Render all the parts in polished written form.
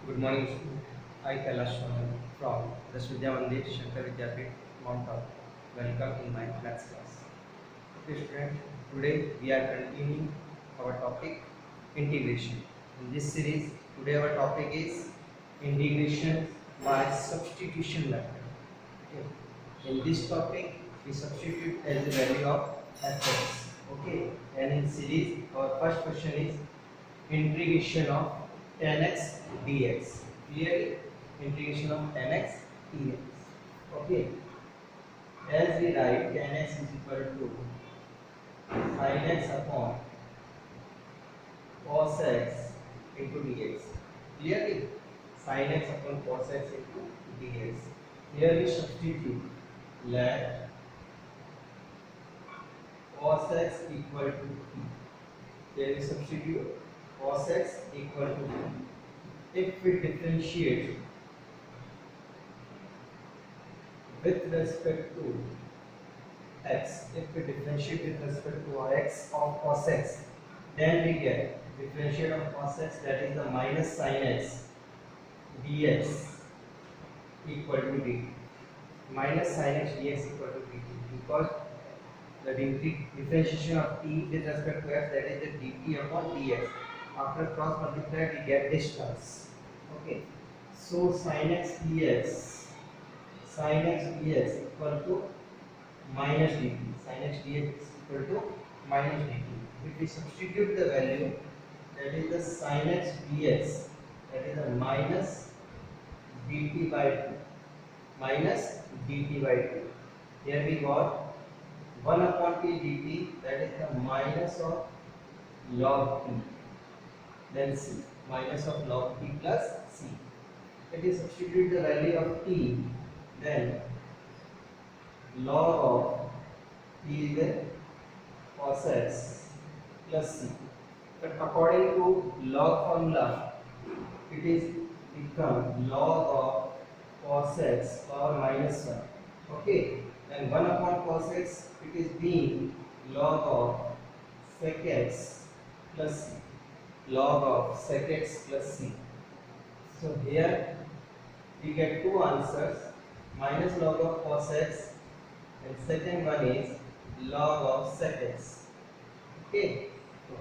Good morning, student. I Kailash Swamin from the Vidya Mandir Shankar Vidyapit, Mount Abu. Welcome in my maths class. Okay, student. Today we are continuing our topic integration. In this series, today our topic is integration by substitution method. Okay. In this topic, we substitute as the value of fx. Okay. And in series, our first question is integration of 10x dx. Clearly, integration of 10x dx. Okay. As we write 10x is equal to sin x upon cos x into dx. Clearly, sin x upon cos x into dx. Here we substitute. Let cos x equal to t. Here we substitute cos x equal to t. If we differentiate with respect to x, if we differentiate with respect to x of cos x, then we get differentiate of cos x, that is the minus sin x dx equal to dt. Minus sin x dx equal to dt, because the differentiation of t with respect to x, that is the dt upon dx. After cross multiply, we get this terms. Okay, so sin x dx equal to minus dt. Sin x dx is equal to minus dt. If we substitute the value, that is the sin x dx, that is the minus dt by 2. Minus dt by 2. Here we got 1 upon t dt, that is the minus of log t. Then c, minus of log t plus c. If we substitute the value of t, then log of t is the cos x plus c. But according to log formula, it is become log of cos x power minus 1. Okay, and 1 upon cos x, it is being log of sec x plus c. Log of sec x plus c. So here we get two answers, minus log of cos x, and second one is log of sec x. Okay, so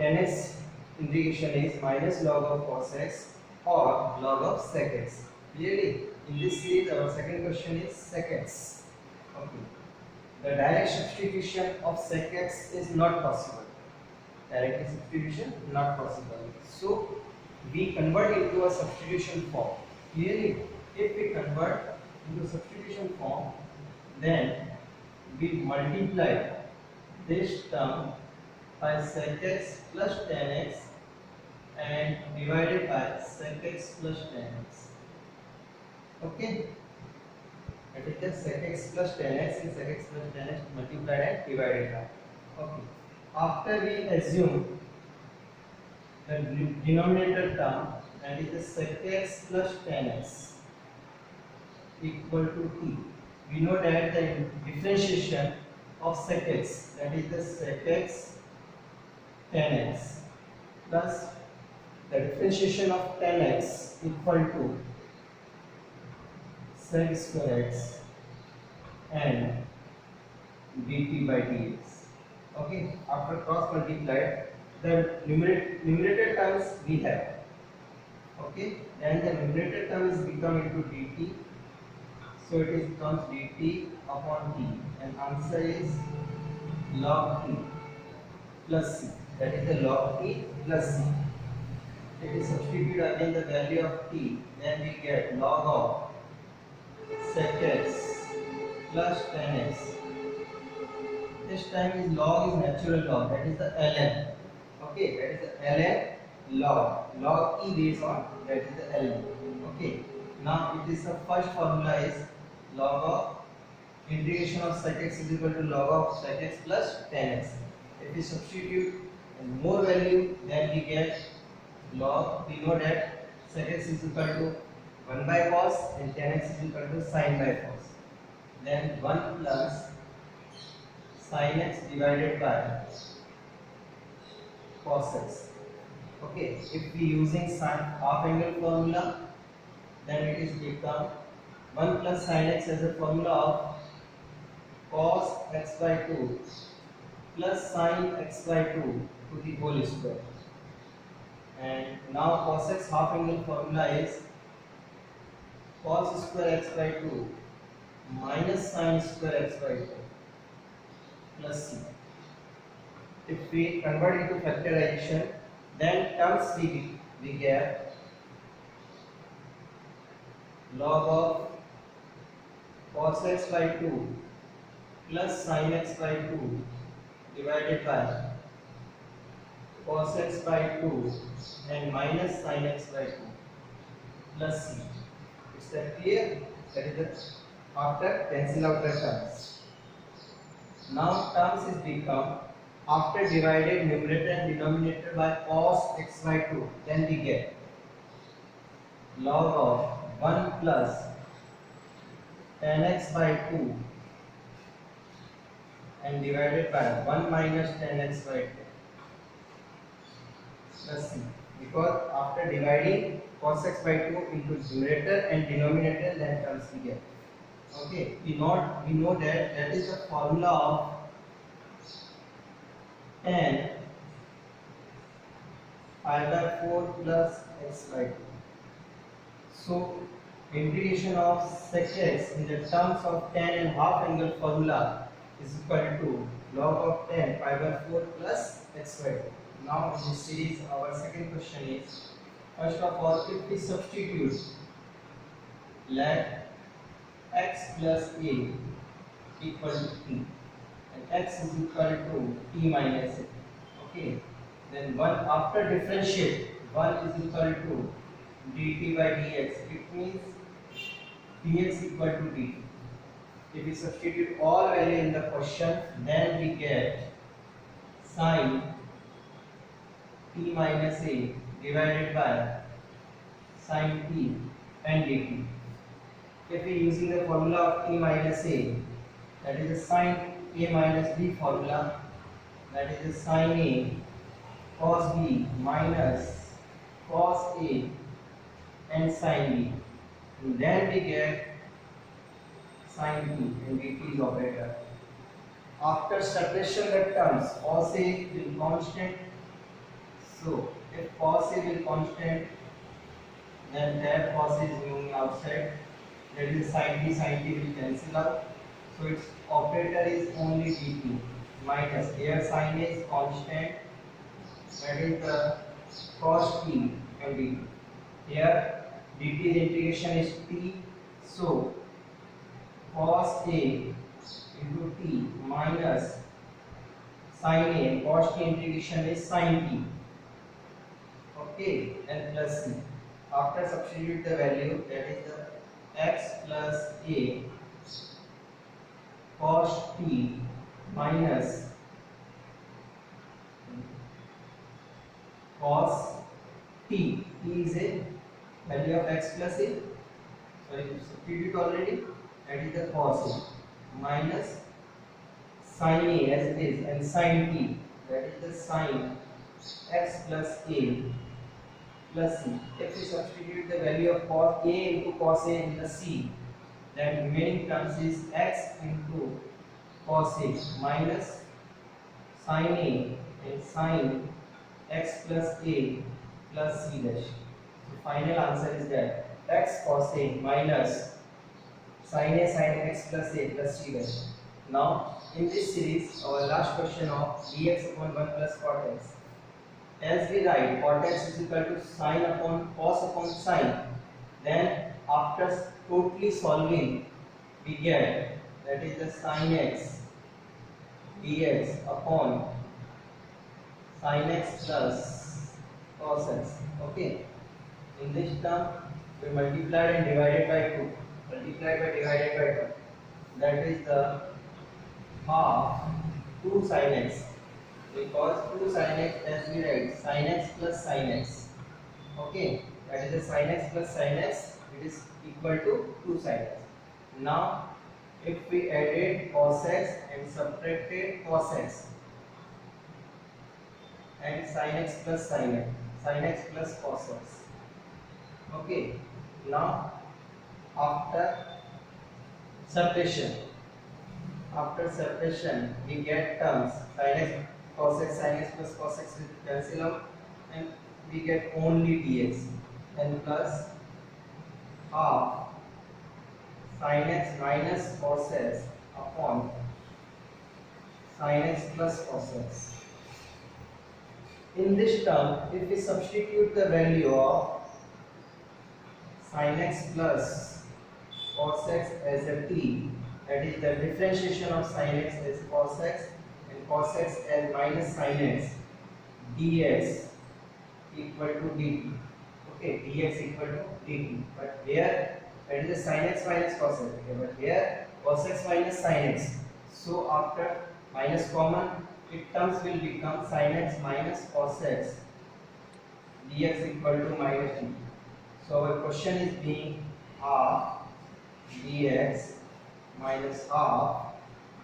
10x integration is minus log of cos x or log of sec x. Clearly, in this series, our second question is sec x. Okay, the direct substitution of sec x is not possible. Direct substitution not possible. So we convert into a substitution form. Clearly, if we convert into substitution form, then we multiply this term by sec x plus 10x and divided by sec x plus 10x. Okay, that is the sec x plus 10x and sec x plus 10x multiplied and divided by. Okay, after we assume the denominator term, that is the sec x plus 10x equal to t. We know that the differentiation of sec x, that is the sec x 10x plus the differentiation of 10x equal to sec square x and dt by dx. Okay, after cross multiplied, the numerator terms we have. Okay, then the numerator terms become into dt, so it is becomes dt upon t, and answer is log t plus c, that is the log t plus c. If we substitute again the value of t, then we get log of sec x plus 10x. This time is log is natural log, that is the ln. Okay, that is the ln log. Log e based on, that is the ln. Okay, now it is the first formula is log of integration of sec x is equal to log of sec x plus 10x. If we substitute more value, then we get log. We know that sec x is equal to 1 by cos and 10x is equal to sin by cos. Then 1 plus sin x divided by cos x. Okay, if we using sin half angle formula, then it is become 1 plus sin x as a formula of cos x by 2 plus sin x by 2 to the whole square. And now cos x half angle formula is cos square x by 2 minus sin square x by 2 plus c. If we convert into factorization, then terms we get log of cos x by 2 plus sin x by 2 divided by cos x by 2 and minus sin x by 2 plus c. Is that clear? That is the after cancel out the terms. Now terms is become after divided numerator and denominator by cos x by 2, then we get log of 1 plus tan x by 2 and divided by 1 minus tan x by 2 plus c. Because after dividing cos x by 2 into numerator and denominator, then terms we get. Okay, we know that is the formula of tan pi by 4 plus x by 2. So integration of sec x in the terms of tan and half angle formula is equal to log of tan pi by 4 plus x by 2. Now in this series our second question is, first of all, if we substitute let x plus a equal to t and x is equal to t minus a. Okay, then one after differentiate 1 is equal to dt by dx. It means dx equal to dt. If we substitute all value in the question, then we get sin t minus a divided by sin t and dt. If we using the formula of t minus a, that is the sin a minus b formula, that is the sin a cos b minus cos a and sin b. And then we get sin t and dt is operator. After separation the terms cos a will constant. So if cos a will constant, then that cos is moving outside. That is sin t will cancel out. So its operator is only dt minus here sin a is constant. That is the cos t and dt. Here dt integration is t. So cos a into t minus sin a and cos t integration is sin t. Okay, and plus c. After substitute the value, that is the x plus a cos t minus cos t. T is a value of x plus a. Sorry, substitute already. That is the cos a minus sin a as it is and sin t. That is the sin x plus a plus c. If we substitute the value of cos a into cos a in the c, then remaining terms is x into cos a minus sin a and sin x plus a plus c dash. So final answer is that x cos a minus sin a sin x plus a plus c dash. Now in this series our last question of dx upon 1 plus cot x. As we write cot x is equal to sin upon cos upon sin, then after totally solving we get that is the sin x dx upon sin x plus cos x. Okay, in this term we multiplied and divided by 2. Multiplied by divided by 2. That is the half 2 sin x. Because 2 sin x, as we write sin x plus sin x. Okay, that is the sin x plus sin x. It is equal to 2 sin x. Now if we added cos x and subtracted cos x and sin x plus sin x, sin x plus cos x. Okay, now after separation, we get terms sin x cos x, sin x plus cos x will cancel out and we get only dx, and plus half sin x minus cos x upon sin x plus cos x. In this term, if we substitute the value of sin x plus cos x as a t, that is the differentiation of sin x as cos x and cos x as minus sin x, dx equal to dt. Okay, dx equal to dt. But here that is the sin x minus cos x. Okay, but here cos x minus sin x. So after minus common, it terms will become sin x minus cos x dx equal to minus dt. So our question is being half dx minus half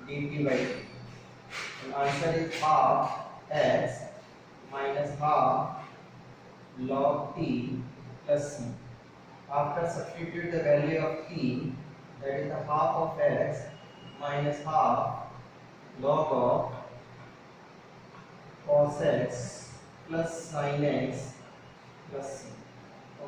dt by dt. And answer is half x minus half log t plus c. After substitute the value of t, that is the half of x minus half log of cos x plus sin x plus c.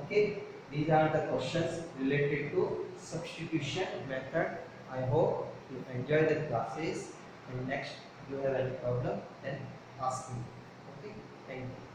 Okay, these are the questions related to substitution method. I hope you enjoy the classes, and next you have any problem then ask me. Okay, thank you.